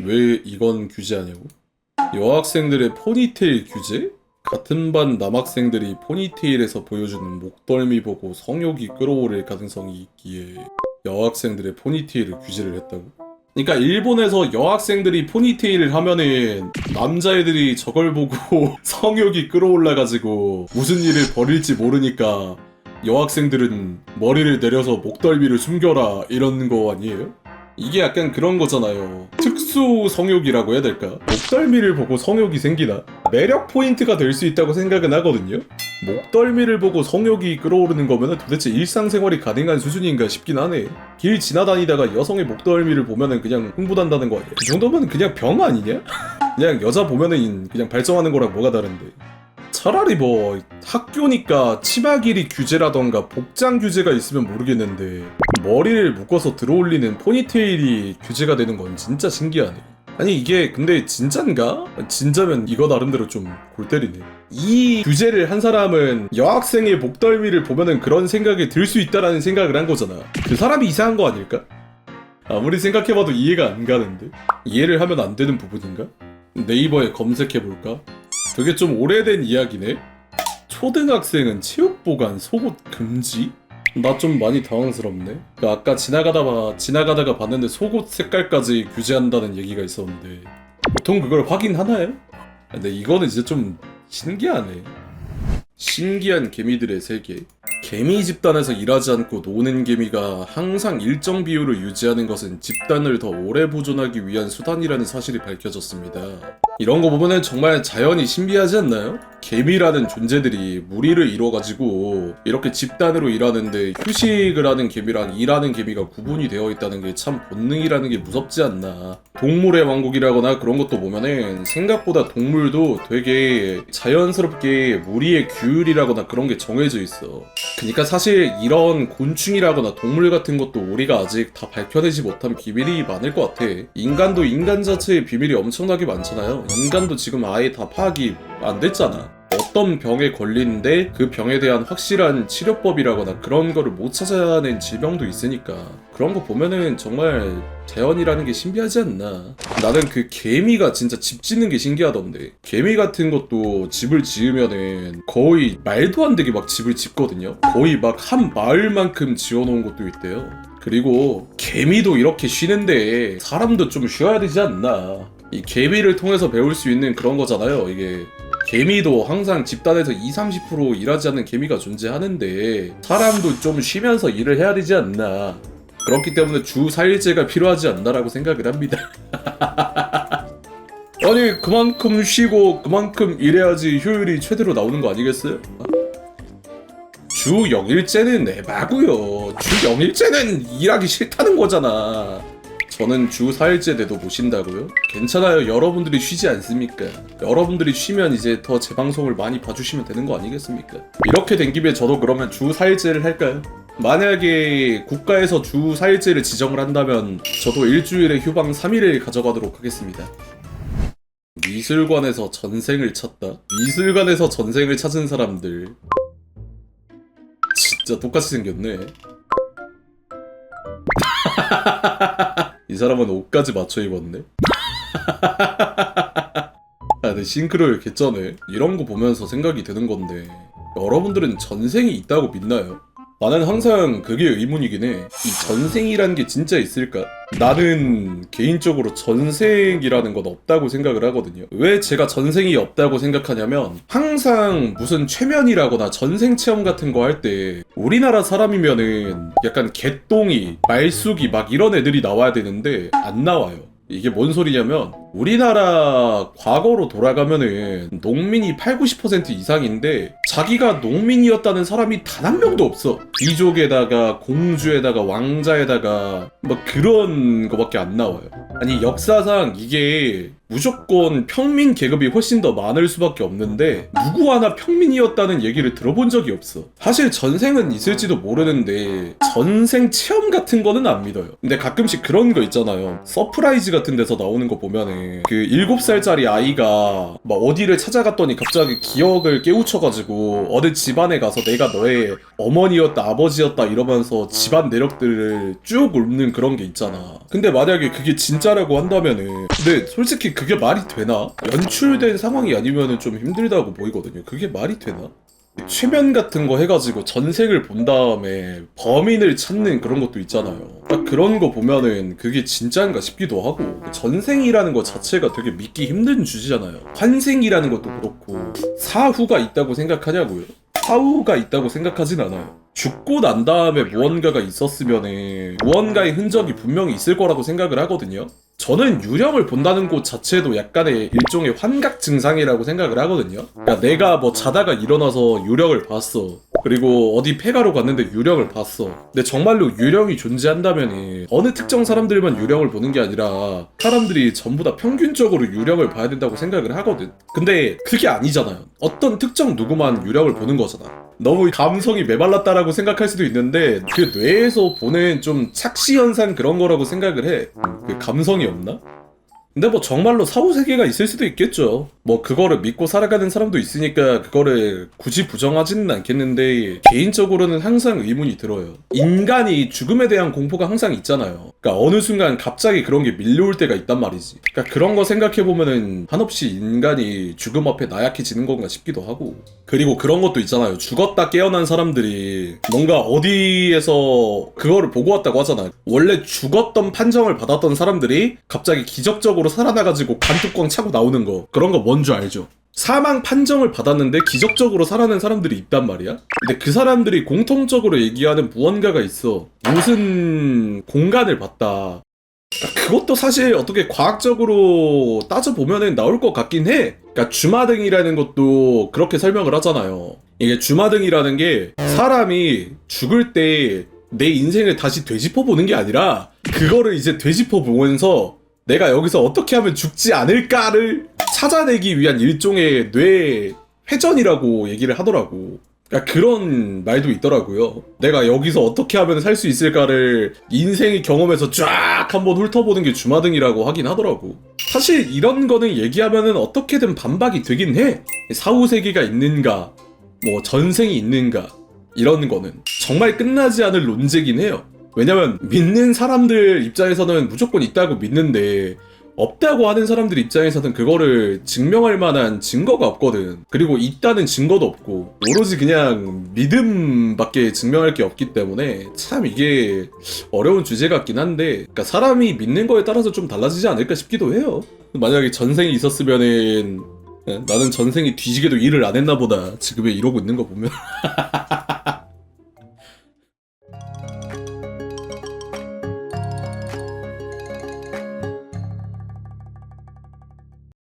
왜 이건 규제하냐고? 여학생들의 포니테일 규제? 같은 반 남학생들이 포니테일에서 보여주는 목덜미 보고 성욕이 끌어오를 가능성이 있기에 여학생들의 포니테일을 규제를 했다고? 그러니까 일본에서 여학생들이 포니테일을 하면은 남자애들이 저걸 보고 성욕이 끌어올라가지고 무슨 일을 벌일지 모르니까 여학생들은 머리를 내려서 목덜미를 숨겨라 이런 거 아니에요? 이게 약간 그런 거잖아요. 특수 성욕이라고 해야 될까? 목덜미를 보고 성욕이 생기나? 매력 포인트가 될 수 있다고 생각은 하거든요? 목덜미를 보고 성욕이 끌어오르는 거면은 도대체 일상생활이 가능한 수준인가 싶긴 하네. 길 지나다니다가 여성의 목덜미를 보면은 그냥 흥분한다는 거 아니야? 그 정도면 그냥 병 아니냐? 그냥 여자 보면은 그냥 발정하는 거랑 뭐가 다른데. 차라리 뭐 학교니까 치마 길이 규제라던가 복장 규제가 있으면 모르겠는데 머리를 묶어서 들어올리는 포니테일이 규제가 되는 건 진짜 신기하네. 아니 이게 근데 진짠가? 진짜면 이거 나름대로 좀 골 때리네. 이 규제를 한 사람은 여학생의 목덜미를 보면은 그런 생각이 들 수 있다라는 생각을 한 거잖아. 그 사람이 이상한 거 아닐까? 아무리 생각해봐도 이해가 안 가는데. 이해를 하면 안 되는 부분인가? 네이버에 검색해볼까? 되게 좀 오래된 이야기네? 초등학생은 체육보관 속옷 금지? 나 좀 많이 당황스럽네. 아까 지나가다가 봤는데 속옷 색깔까지 규제한다는 얘기가 있었는데 보통 그걸 확인하나요? 근데 이거는 진짜 좀 신기하네. 신기한 개미들의 세계. 개미 집단에서 일하지 않고 노는 개미가 항상 일정 비율을 유지하는 것은 집단을 더 오래 보존하기 위한 수단이라는 사실이 밝혀졌습니다. 이런 거 보면은 정말 자연이 신비하지 않나요? 개미라는 존재들이 무리를 이뤄가지고 이렇게 집단으로 일하는데 휴식을 하는 개미랑 일하는 개미가 구분이 되어 있다는 게 참 본능이라는 게 무섭지 않나. 동물의 왕국이라거나 그런 것도 보면은 생각보다 동물도 되게 자연스럽게 무리의 규율이라거나 그런 게 정해져 있어. 그러니까 사실 이런 곤충이라거나 동물 같은 것도 우리가 아직 다 밝혀내지 못한 비밀이 많을 것 같아. 인간도 인간 자체의 비밀이 엄청나게 많잖아요. 인간도 지금 아예 다 파악이 안 됐잖아. 어떤 병에 걸리는데 그 병에 대한 확실한 치료법이라거나 그런 거를 못 찾아낸 질병도 있으니까 그런 거 보면은 정말 자연이라는 게 신비하지 않나. 나는 그 개미가 진짜 집 짓는 게 신기하던데. 개미 같은 것도 집을 지으면은 거의 말도 안 되게 막 집을 짓거든요. 거의 막 한 마을만큼 지어놓은 것도 있대요. 그리고 개미도 이렇게 쉬는데 사람도 좀 쉬어야 되지 않나. 이 개미를 통해서 배울 수 있는 그런 거잖아요. 이게 개미도 항상 집단에서 20-30% 일하지 않는 개미가 존재하는데 사람도 좀 쉬면서 일을 해야 되지 않나. 그렇기 때문에 주 4일제가 필요하지 않나라고 생각을 합니다. 아니 그만큼 쉬고 그만큼 일해야지 효율이 최대로 나오는 거 아니겠어요? 주 0일제는 에바고요. 주 0일제는 일하기 싫다는 거잖아. 저는 주 4일째 돼도 못 쉰다고요? 괜찮아요. 여러분들이 쉬지 않습니까? 여러분들이 쉬면 이제 더 제 방송을 많이 봐주시면 되는 거 아니겠습니까? 이렇게 된 김에 저도 그러면 주 4일째를 할까요? 만약에 국가에서 주 4일째를 지정을 한다면 저도 일주일에 휴방 3일을 가져가도록 하겠습니다. 미술관에서 전생을 찾다? 미술관에서 전생을 찾은 사람들 진짜 똑같이 생겼네. 이 사람은 옷까지 맞춰 입었네. 근데 싱크로율 개쩌네. 이런 거 보면서 생각이 드는 건데 여러분들은 전생이 있다고 믿나요? 나는 항상 그게 의문이긴 해. 이 전생이라는 게 진짜 있을까? 나는 개인적으로 전생이라는 건 없다고 생각을 하거든요. 왜 제가 전생이 없다고 생각하냐면 항상 무슨 최면이라거나 전생 체험 같은 거 할 때 우리나라 사람이면은 약간 개똥이, 말숙이 막 이런 애들이 나와야 되는데 안 나와요. 이게 뭔 소리냐면 우리나라 과거로 돌아가면은 농민이 80-90% 이상인데 자기가 농민이었다는 사람이 단 한 명도 없어. 귀족에다가 공주에다가 왕자에다가 뭐 그런 거밖에 안 나와요. 아니 역사상 이게 무조건 평민 계급이 훨씬 더 많을 수밖에 없는데 누구 하나 평민이었다는 얘기를 들어본 적이 없어. 사실 전생은 있을지도 모르는데 전생 체험 같은 거는 안 믿어요. 근데 가끔씩 그런 거 있잖아요. 서프라이즈 같은 데서 나오는 거 보면은 보면은 그 7살짜리 아이가 막 어디를 찾아갔더니 갑자기 기억을 깨우쳐가지고 어느 집안에 가서 내가 너의 어머니였다 아버지였다 이러면서 집안 내력들을 쭉 읊는 그런 게 있잖아. 근데 만약에 그게 진짜라고 한다면은 근데 솔직히 그게 말이 되나? 연출된 상황이 아니면은 좀 힘들다고 보이거든요. 그게 말이 되나? 최면 같은 거 해가지고 전생을 본 다음에 범인을 찾는 그런 것도 있잖아요. 딱 그런 거 보면은 그게 진짜인가 싶기도 하고 전생이라는 거 자체가 되게 믿기 힘든 주제잖아요. 환생이라는 것도 그렇고 사후가 있다고 생각하냐고요? 사후가 있다고 생각하진 않아요. 죽고 난 다음에 무언가가 있었으면은 무언가의 흔적이 분명히 있을 거라고 생각을 하거든요. 저는 유령을 본다는 것 자체도 약간의 일종의 환각 증상이라고 생각을 하거든요. 그러니까 내가 뭐 자다가 일어나서 유령을 봤어. 그리고 어디 폐가로 갔는데 유령을 봤어. 근데 정말로 유령이 존재한다면 어느 특정 사람들만 유령을 보는 게 아니라 사람들이 전부 다 평균적으로 유령을 봐야 된다고 생각을 하거든. 근데 그게 아니잖아요. 어떤 특정 누구만 유령을 보는 거잖아. 너무 감성이 메말랐다라고 생각할 수도 있는데 그 뇌에서 보는 좀 착시 현상 그런 거라고 생각을 해. 그 감성이 없나? 근데 뭐 정말로 사후세계가 있을 수도 있겠죠. 뭐 그거를 믿고 살아가는 사람도 있으니까 그거를 굳이 부정하지는 않겠는데 개인적으로는 항상 의문이 들어요. 인간이 죽음에 대한 공포가 항상 있잖아요. 그러니까 어느 순간 갑자기 그런 게 밀려올 때가 있단 말이지. 그러니까 그런 거 생각해보면은 한없이 인간이 죽음 앞에 나약해지는 건가 싶기도 하고. 그리고 그런 것도 있잖아요. 죽었다 깨어난 사람들이 뭔가 어디에서 그거를 보고 왔다고 하잖아요. 원래 죽었던 판정을 받았던 사람들이 갑자기 기적적으로 살아나가지고 간뚜껑 차고 나오는 거. 그런 거 뭔 줄 알죠? 사망 판정을 받았는데 기적적으로 살아난 사람들이 있단 말이야? 근데 그 사람들이 공통적으로 얘기하는 무언가가 있어. 무슨 공간을 봤다. 그것도 사실 어떻게 과학적으로 따져보면은 나올 것 같긴 해. 그러니까 주마등이라는 것도 그렇게 설명을 하잖아요. 이게 주마등이라는 게 사람이 죽을 때 내 인생을 다시 되짚어보는 게 아니라 그거를 이제 되짚어보면서 내가 여기서 어떻게 하면 죽지 않을까를 찾아내기 위한 일종의 뇌 회전이라고 얘기를 하더라고. 그러니까 그런 말도 있더라고요. 내가 여기서 어떻게 하면 살 수 있을까를 인생의 경험에서 쫙 한번 훑어보는 게 주마등이라고 하긴 하더라고. 사실 이런 거는 얘기하면은 어떻게든 반박이 되긴 해. 사후세계가 있는가, 뭐 전생이 있는가, 이런 거는 정말 끝나지 않을 논제긴 해요. 왜냐면 믿는 사람들 입장에서는 무조건 있다고 믿는데 없다고 하는 사람들 입장에서는 그거를 증명할 만한 증거가 없거든. 그리고 있다는 증거도 없고 오로지 그냥 믿음밖에 증명할 게 없기 때문에 참 이게 어려운 주제 같긴 한데 그러니까 사람이 믿는 거에 따라서 좀 달라지지 않을까 싶기도 해요. 만약에 전생이 있었으면은 나는 전생이 뒤지게도 일을 안 했나 보다 지금 왜 이러고 있는 거 보면